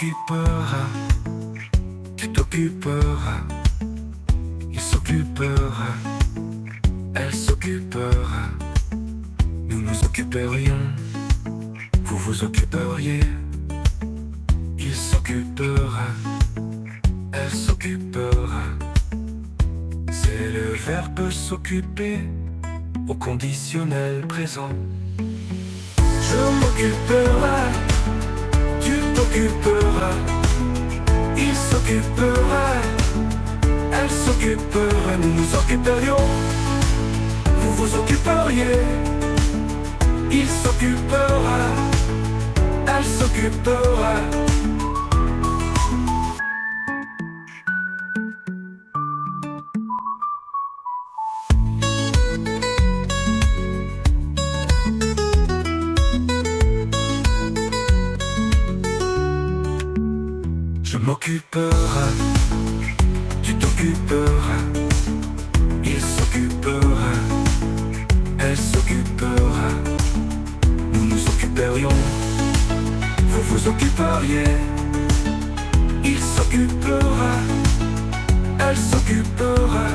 s'occupera, tu t'occuperas, il s'occupera, elle s'occupera, nous nous occuperions, vous vous occuperiez, il s'occupera, elle s'occupera. C'est le verbe s'occuper au conditionnel présent. Je m'occuperai, tu t'occuperas, il s'occupera, elle s'occupera, nous nous occuperions, vous vous occuperiez, il s'occupera, elle s'occupera. Je m'occupera, tu t'occuperas, il s'occupera, elle s'occupera, nous nous occuperions, vous vous occuperiez, il s'occupera, elle s'occupera.